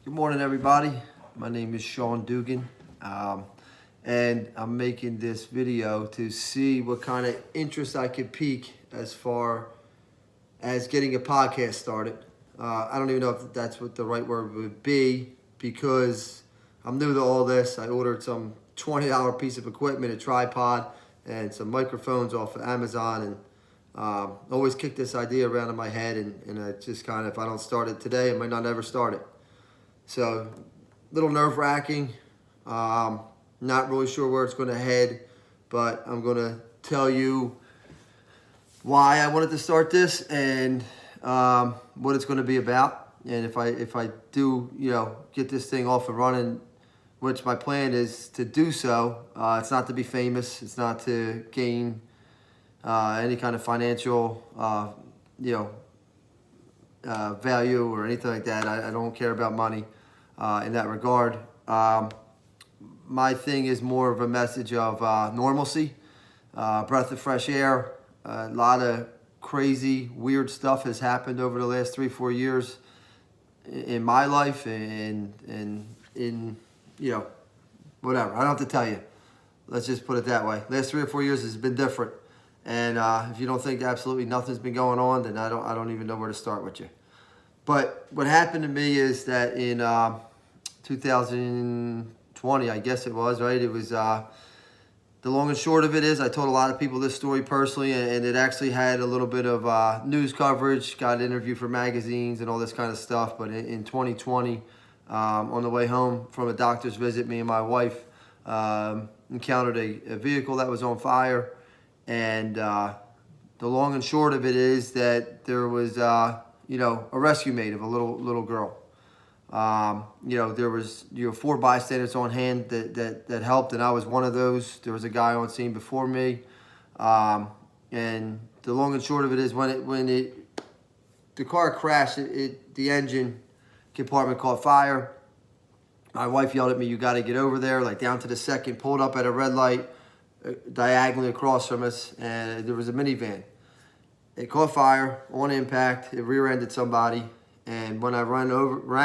Good morning, everybody. My name is Sean Dugan, and I'm making this video to see what kind of interest I could pique as far as getting a podcast started. I don't even know if that's what the right word would be because I'm new to all this. I ordered some $20 piece of equipment, a tripod, and some microphones off of Amazon, and always kick this idea around in my head, and I just kind of, if I don't start it today, I might not ever start it. So, a little nerve-wracking. Not really sure where it's going to head, but I'm going to tell you why I wanted to start this and what it's going to be about. And if I do, get this thing off and running, which my plan is to do so, it's not to be famous. It's not to gain any kind of financial, value or anything like that. I don't care about money in that regard. My thing is more of a message of normalcy, breath of fresh air. A lot of crazy, weird stuff has happened over the last 3-4 years in my life, and in whatever. I don't have to tell you. Let's just put it that way. Last 3 or 4 years has been different, and if you don't think absolutely nothing's been going on, then I don't even know where to start with you. But what happened to me is that in 2020, I guess it was, right? It was, the long and short of it is I told a lot of people this story personally, and it actually had a little bit of news coverage, got interviewed for magazines and all this kind of stuff. But in 2020, on the way home from a doctor's visit, me and my wife encountered a vehicle that was on fire. And the long and short of it is that there was, a rescue made of a little girl. There was 4 bystanders on hand that helped, and I was one of those. There was a guy on scene before me, and the long and short of it is when the car crashed, the engine compartment caught fire. My wife yelled at me, "You got to get over there!" Like down to the second, pulled up at a red light diagonally across from us, and there was a minivan. It caught fire on impact. It rear-ended somebody. And when I ran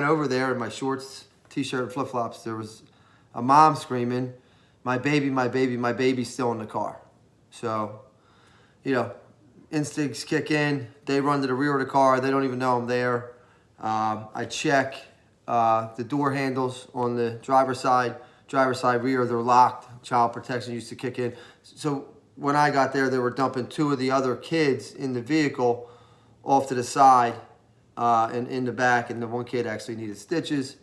over there in my shorts, t-shirt, and flip-flops, there was a mom screaming, "My baby, my baby, my baby's still in the car." So, instincts kick in. They run to the rear of the car. They don't even know I'm there. I check the door handles on the driver's side rear. They're locked. Child protection used to kick in. So when I got there, they were dumping 2 of the other kids in the vehicle off to the side and in the back, and the one kid actually needed stitches.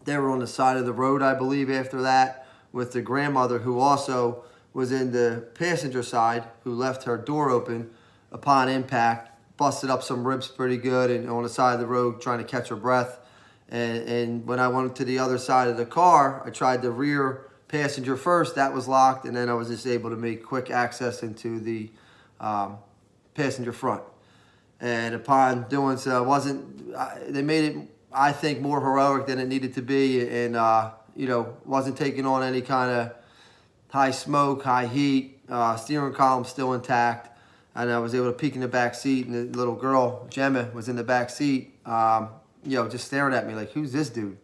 They were on the side of the road, I believe, after that, with the grandmother who also was in the passenger side, who left her door open upon impact, busted up some ribs pretty good, and on the side of the road trying to catch her breath. And when I went to the other side of the car, I tried the rear passenger first. That was locked, and then I was just able to make quick access into the passenger front. And upon doing so, they made it, I think, more heroic than it needed to be, and wasn't taking on any kind of high smoke, high heat. Steering column still intact, and I was able to peek in the back seat, and the little girl Gemma was in the back seat, just staring at me like, "Who's this dude?"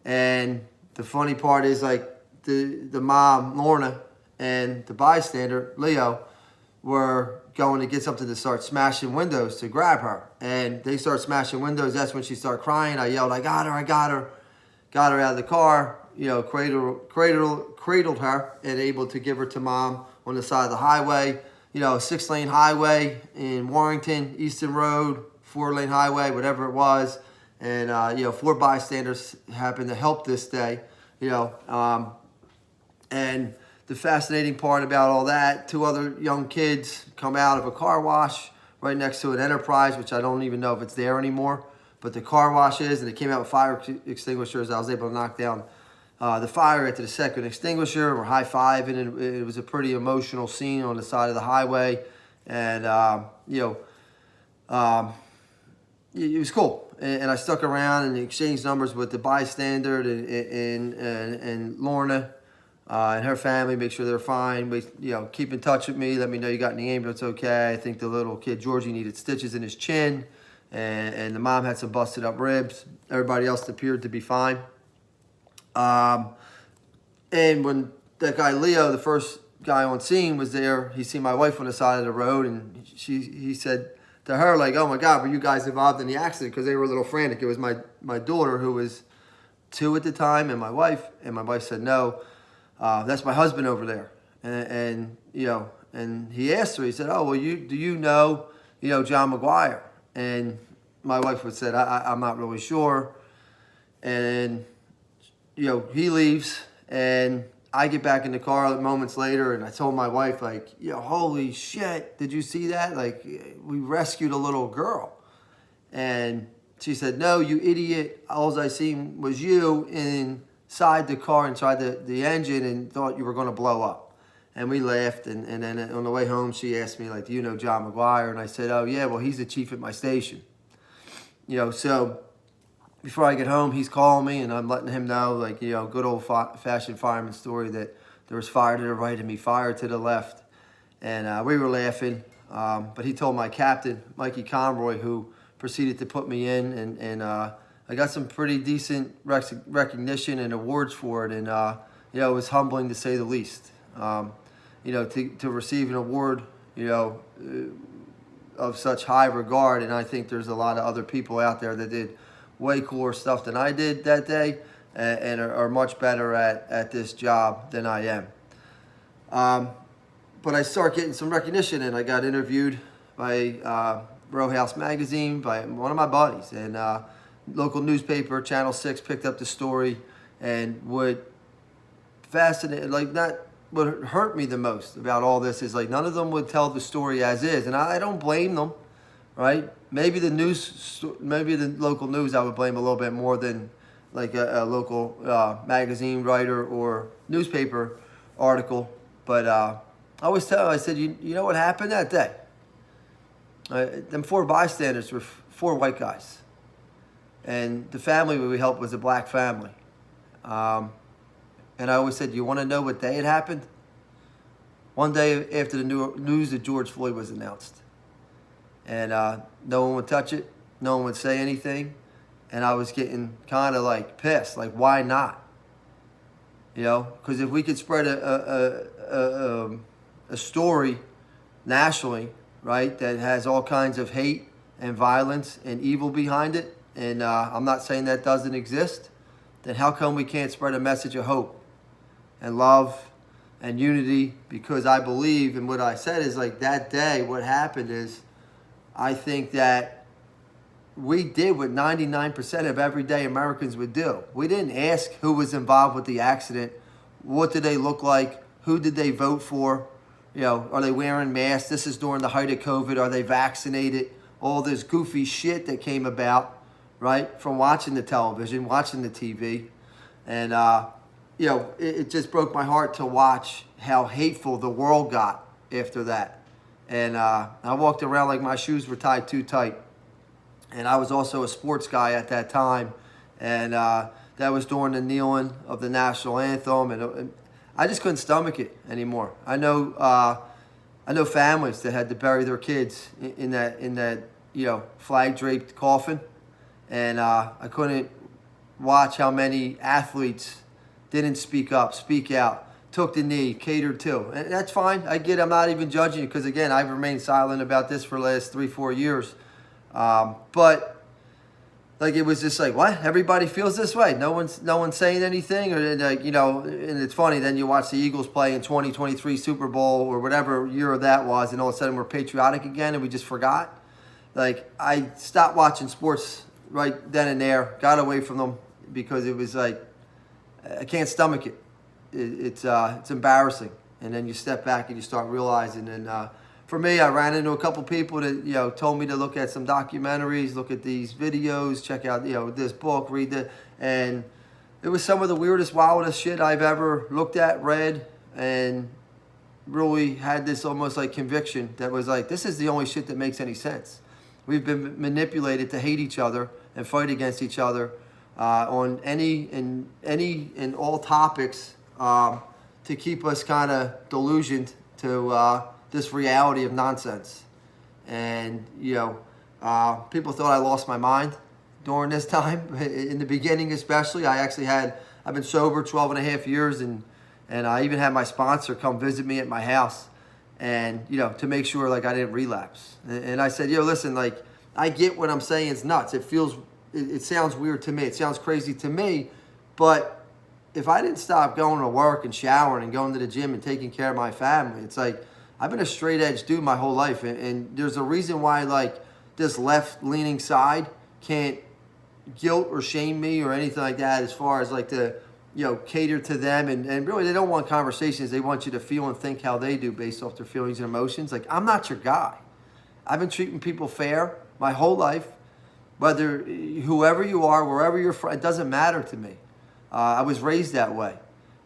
And the funny part is, like, the mom, Lorna, and the bystander, Leo, were going to get something to start smashing windows to grab her. And they start smashing windows. That's when she started crying. I yelled, "I got her, I got her." Got her out of the car, cradled her, and able to give her to mom on the side of the highway. A 6-lane highway in Warrington, Easton Road, 4-lane highway, whatever it was. And, 4 bystanders happened to help this day, and the fascinating part about all that, 2 other young kids come out of a car wash right next to an Enterprise, which I don't even know if it's there anymore, but the car wash is, and they came out with fire extinguishers. I was able to knock down the fire at the second extinguisher. We're high-fiving, and it was a pretty emotional scene on the side of the highway, and it was cool. And I stuck around and exchanged numbers with the bystander and Lorna and her family, make sure they're fine. Keep in touch with me. Let me know you got in the ambulance okay. I think the little kid, Georgie, needed stitches in his chin. and the mom had some busted up ribs. Everybody else appeared to be fine. And when that guy Leo, the first guy on scene, was there, he seen my wife on the side of the road, and he said to her, like, "Oh my God, were you guys involved in the accident?" Because they were a little frantic. It was my daughter, who was 2 at the time, and my wife. And my wife said, "No, that's my husband over there." And and he asked her, he said, "Oh, well, do you know John McGuire?" And my wife would said, I'm not really sure." And he leaves, and I get back in the car moments later, and I told my wife, like, "Holy shit, did you see that? Like, we rescued a little girl." And she said, "No, you idiot. All I seen was you inside the car, inside the engine, and thought you were going to blow up." And we laughed, and then on the way home, she asked me, like, "Do you know John McGuire?" And I said, "Oh, yeah, well, he's the chief at my station." So before I get home, he's calling me, and I'm letting him know, like, good old-fashioned fireman story, that there was fire to the right of me, fire to the left. And we were laughing, but he told my captain, Mikey Conroy, who proceeded to put me in, and I got some pretty decent recognition and awards for it, and it was humbling to say the least. To receive an award, of such high regard, and I think there's a lot of other people out there that did way cooler stuff than I did that day, and are much better at this job than I am. But I start getting some recognition, and I got interviewed by Row House Magazine, by one of my buddies, and local newspaper, Channel 6, picked up the story. And what hurt me the most about all this is, like, none of them would tell the story as is, and I don't blame them, right? Maybe the local news I would blame a little bit more than like a local magazine writer or newspaper article. But I always tell them, I said, you know what happened that day? Them 4 bystanders were 4 white guys, and the family we helped was a black family. And I always said, you want to know what day it happened? One day after the news that George Floyd was announced. And no one would touch it. No one would say anything. And I was getting kind of like pissed. Like, why not? Because if we could spread a story nationally, right, that has all kinds of hate and violence and evil behind it, and I'm not saying that doesn't exist, then how come we can't spread a message of hope and love and unity? Because I believe, and what I said is, like, that day, what happened is, I think that we did what 99% of everyday Americans would do. We didn't ask who was involved with the accident. What did they look like? Who did they vote for? Are they wearing masks? This is during the height of COVID. Are they vaccinated? All this goofy shit that came about, right, from watching the television, watching the TV. And, it just broke my heart to watch how hateful the world got after that. And I walked around like my shoes were tied too tight. And I was also a sports guy at that time. And that was during the kneeling of the national anthem. And I just couldn't stomach it anymore. I know families that had to bury their kids in that flag-draped coffin. And I couldn't watch how many athletes didn't speak up, speak out, took the knee, catered to. And that's fine. I get it. I'm not even judging you, because, again, I've remained silent about this for the last 3-4 years. But, like, it was just like, what? Everybody feels this way. No one's saying anything. Or, like, and it's funny. Then you watch the Eagles play in 2023 Super Bowl or whatever year that was, and all of a sudden we're patriotic again, and we just forgot. Like, I stopped watching sports right then and there, got away from them, because it was like, I can't stomach it. It's embarrassing. And then you step back and you start realizing. And for me, I ran into a couple people that told me to look at some documentaries, look at these videos, check out this book, read it, and it was some of the weirdest, wildest shit I've ever looked at, read, and really had this almost like conviction that was like, this is the only shit that makes any sense. We've been manipulated to hate each other and fight against each other on any and all topics, to keep us kind of delusioned to this reality of nonsense. And People thought I lost my mind during this time. In the beginning especially, I've been sober 12 and a half years, and I even had my sponsor come visit me at my house, and, to make sure, like, I didn't relapse. And I said, listen, like, I get what I'm saying is nuts. It sounds weird to me. It sounds crazy to me, but if I didn't stop going to work and showering and going to the gym and taking care of my family, it's like, I've been a straight edge dude my whole life. And there's a reason why, like, this left leaning side can't guilt or shame me or anything like that, as far as like to, cater to them. And really, they don't want conversations. They want you to feel and think how they do based off their feelings and emotions. Like, I'm not your guy. I've been treating people fair my whole life, whether whoever you are, wherever you're from, it doesn't matter to me. I was raised that way.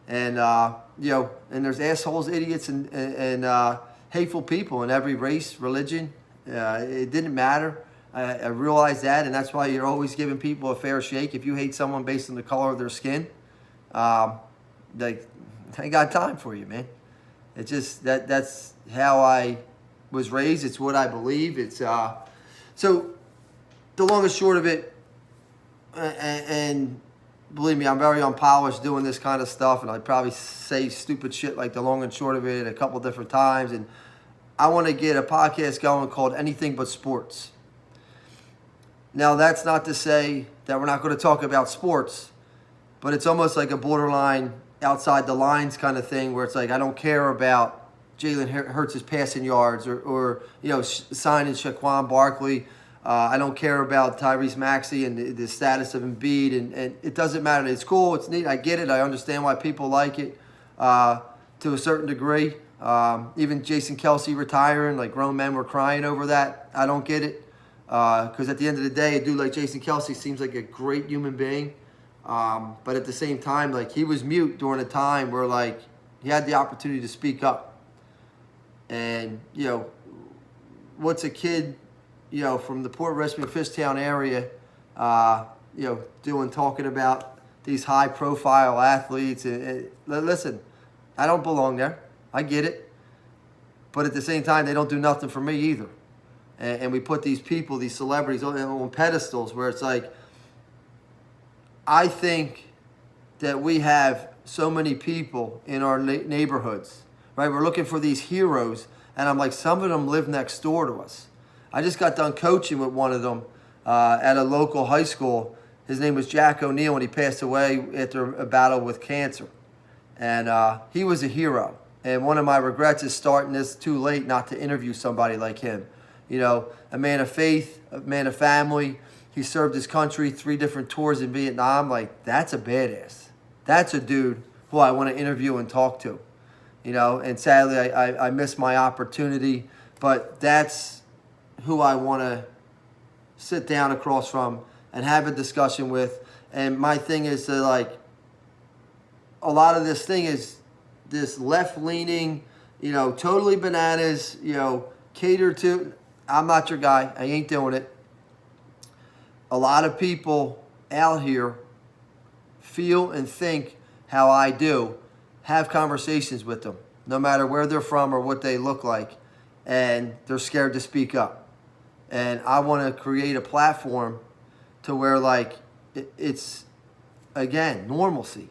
And, and there's assholes, idiots, and hateful people in every race, religion. It didn't matter. I realized that, and that's why you're always giving people a fair shake. If you hate someone based on the color of their skin, they ain't got time for you, man. It's just that's how I was raised. It's what I believe. It's so the long and short of it, and believe me, I'm very unpolished doing this kind of stuff, and I probably say stupid shit like the long and short of it a couple different times. And I want to get a podcast going called Anything But Sports. Now, that's not to say that we're not going to talk about sports, but it's almost like a borderline outside the lines kind of thing, where it's like, I don't care about Jalen Hurts' passing yards or signing Saquon Barkley. I don't care about Tyrese Maxey and the status of Embiid, and it doesn't matter. It's cool. It's neat. I get it. I understand why people like it to a certain degree. Even Jason Kelce retiring, like, grown men were crying over that. I don't get it. Because at the end of the day, a dude like Jason Kelce seems like a great human being. But at the same time, like, he was mute during a time where, like, he had the opportunity to speak up. And, what's a kid, from the Port Westman Fishtown area, talking about these high-profile athletes. And listen, I don't belong there. I get it. But at the same time, they don't do nothing for me either. And we put these people, these celebrities, on pedestals where it's like, I think that we have so many people in our neighborhoods, right? We're looking for these heroes, and I'm like, some of them live next door to us. I just got done coaching with one of them at a local high school. His name was Jack O'Neill, and he passed away after a battle with cancer. And he was a hero. And one of my regrets is starting this too late not to interview somebody like him. A man of faith, a man of family. He served his country 3 different tours in Vietnam. Like, that's a badass. That's a dude who I want to interview and talk to. And sadly, I missed my opportunity. But that's who I want to sit down across from and have a discussion with. And my thing is to, like, a lot of this thing is this left-leaning, totally bananas, cater to. I'm not your guy. I ain't doing it. A lot of people out here feel and think how I do. Have conversations with them, no matter where they're from or what they look like, and they're scared to speak up. And I want to create a platform to where, like, it's, again, normalcy.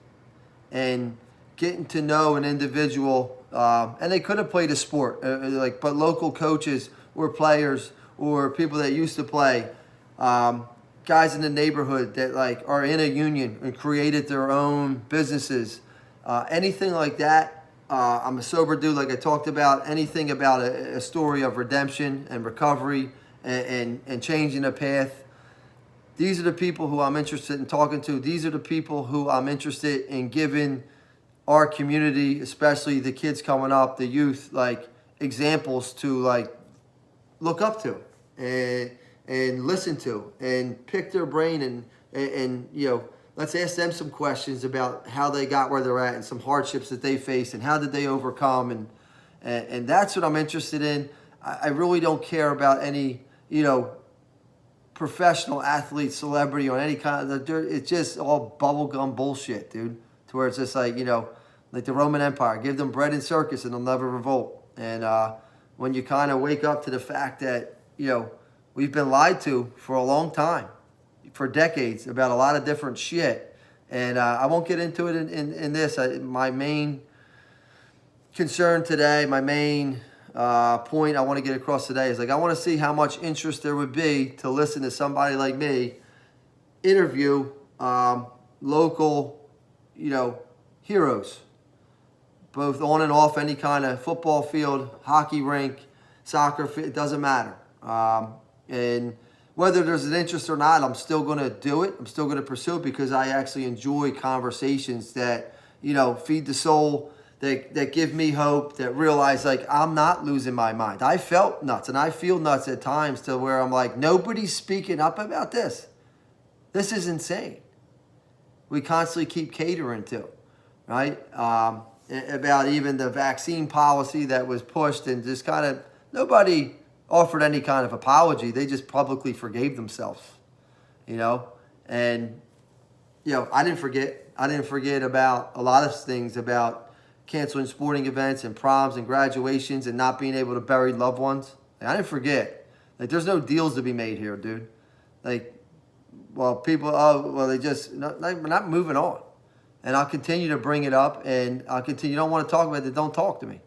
And getting to know an individual, and they could have played a sport, but local coaches or players or people that used to play, guys in the neighborhood that, like, are in a union and created their own businesses, anything like that. I'm a sober dude, like I talked about. Anything about a story of redemption and recovery and changing a path. These are the people who I'm interested in talking to. These are the people who I'm interested in giving our community, especially the kids coming up, the youth, like, examples to, like, look up to and listen to and pick their brain and let's ask them some questions about how they got where they're at and some hardships that they faced and how did they overcome, and that's what I'm interested in. I really don't care about any professional athlete, celebrity, or any kind of, it's just all bubblegum bullshit, dude, to where it's just like, like the Roman Empire, give them bread and circus and they'll never revolt. And when you kind of wake up to the fact that, We've been lied to for a long time, for decades, about a lot of different shit. And I won't get into it in this. My main concern today, my main point I want to get across today is, like, I want to see how much interest there would be to listen to somebody like me interview local, heroes, both on and off any kind of football field, hockey rink, soccer field, it doesn't matter. And whether there's an interest or not, I'm still going to do it. I'm still going to pursue it because I actually enjoy conversations that, feed the soul, that give me hope, that realize, like, I'm not losing my mind. I felt nuts, and I feel nuts at times to where I'm like, nobody's speaking up about this. This is insane. We constantly keep catering to, right? About even the vaccine policy that was pushed, and just kind of nobody offered any kind of apology. They just publicly forgave themselves, and, I didn't forget. I didn't forget about a lot of things, about canceling sporting events and proms and graduations and not being able to bury loved ones. I didn't forget. Like, there's no deals to be made here, dude. Like, people, we're not moving on. And I'll continue to bring it up, and I'll continue. You don't want to talk about it, don't talk to me.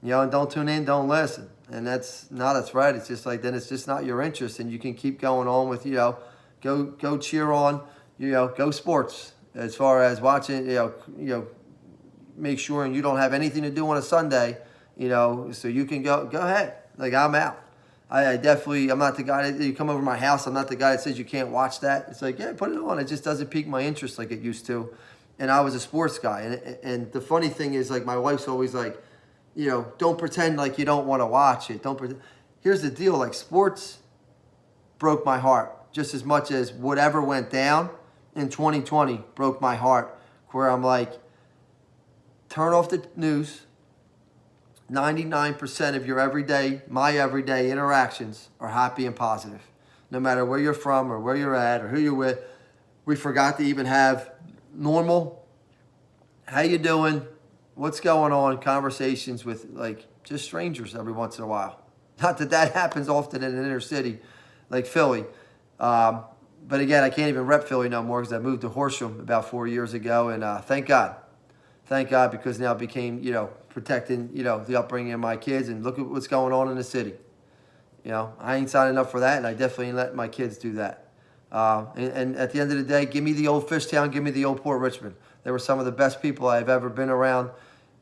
And don't tune in, don't listen. And that's not a threat. It's just like, then it's just not your interest, and you can keep going on with, go cheer on, go sports. As far as watching, make sure and you don't have anything to do on a Sunday, so you can go ahead. Like, I'm out. I'm not the guy that you come over to my house. I'm not the guy that says you can't watch that. It's like, yeah, put it on. It just doesn't pique my interest like it used to. And I was a sports guy. And the funny thing is, like, my wife's always like, don't pretend like you don't want to watch it. Here's the deal. Like, sports broke my heart just as much as whatever went down in 2020 broke my heart, where I'm like, turn off the news. 99% of my everyday interactions are happy and positive. No matter where you're from or where you're at or who you're with. We forgot to even have normal, how you doing, what's going on, conversations with, like, just strangers every once in a while. Not that happens often in an inner city like Philly. But again, I can't even rep Philly no more because I moved to Horsham about 4 years ago. And thank God. Thank God, because now it became, protecting, the upbringing of my kids. And look at what's going on in the city. I ain't signing up for that, and I definitely ain't letting my kids do that. And at the end of the day, give me the old Fishtown, give me the old Port Richmond. They were some of the best people I've ever been around.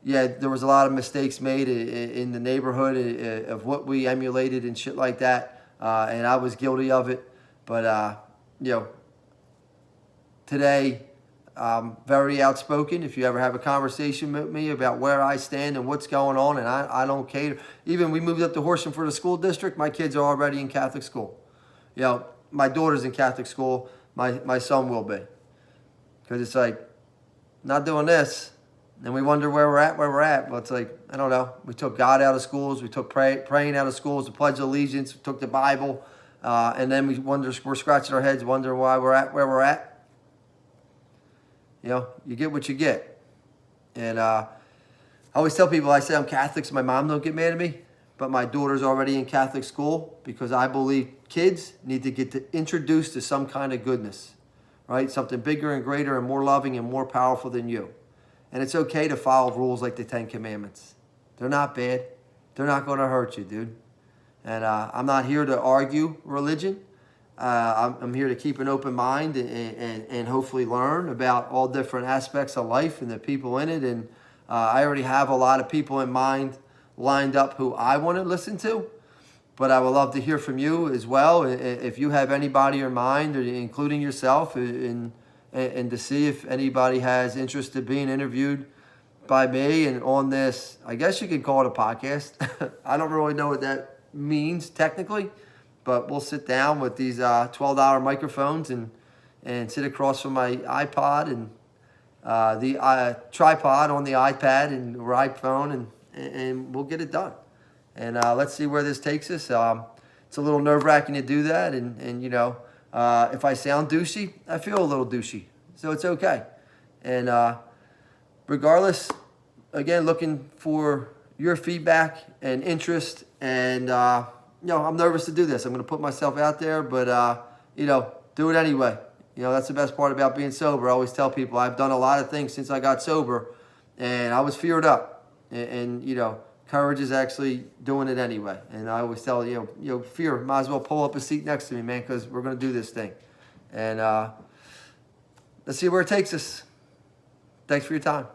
Yeah, there was a lot of mistakes made in the neighborhood of what we emulated and shit like that. And I was guilty of it. But, today, I'm very outspoken. If you ever have a conversation with me about where I stand and what's going on, and I don't cater. Even we moved up to Horsham for the school district. My kids are already in Catholic school. My daughter's in Catholic school. My son will be. Because it's like, not doing this. And we wonder where we're at. Well, it's like, I don't know. We took God out of schools. We took praying out of schools, the Pledge of Allegiance. We took the Bible. And then we're scratching our heads, wondering why we're at where we're at. You get what you get. And I always tell people, I say I'm Catholic so my mom don't get mad at me. But my daughter's already in Catholic school because I believe kids need to get introduced to some kind of goodness, right? Something bigger and greater and more loving and more powerful than you. And it's okay to follow rules like the Ten Commandments. They're not bad. They're not going to hurt you, dude. And I'm not here to argue religion. I'm here to keep an open mind and hopefully learn about all different aspects of life and the people in it. And I already have a lot of people in mind lined up who I want to listen to. But I would love to hear from you as well. If you have anybody in mind, including yourself, and to see if anybody has interest in being interviewed by me and on this, I guess you could call it a podcast. I don't really know what that means technically. But we'll sit down with these $12 microphones and sit across from my iPod and the tripod on the iPad and or iPhone, and we'll get it done. And let's see where this takes us. It's a little nerve-wracking to do that. And if I sound douchey, I feel a little douchey. So it's okay. And regardless, again, looking for your feedback and interest and I'm nervous to do this. I'm going to put myself out there, but, do it anyway. That's the best part about being sober. I always tell people I've done a lot of things since I got sober, and I was feared up. And courage is actually doing it anyway. And I always tell, fear, might as well pull up a seat next to me, man, because we're going to do this thing. And let's see where it takes us. Thanks for your time.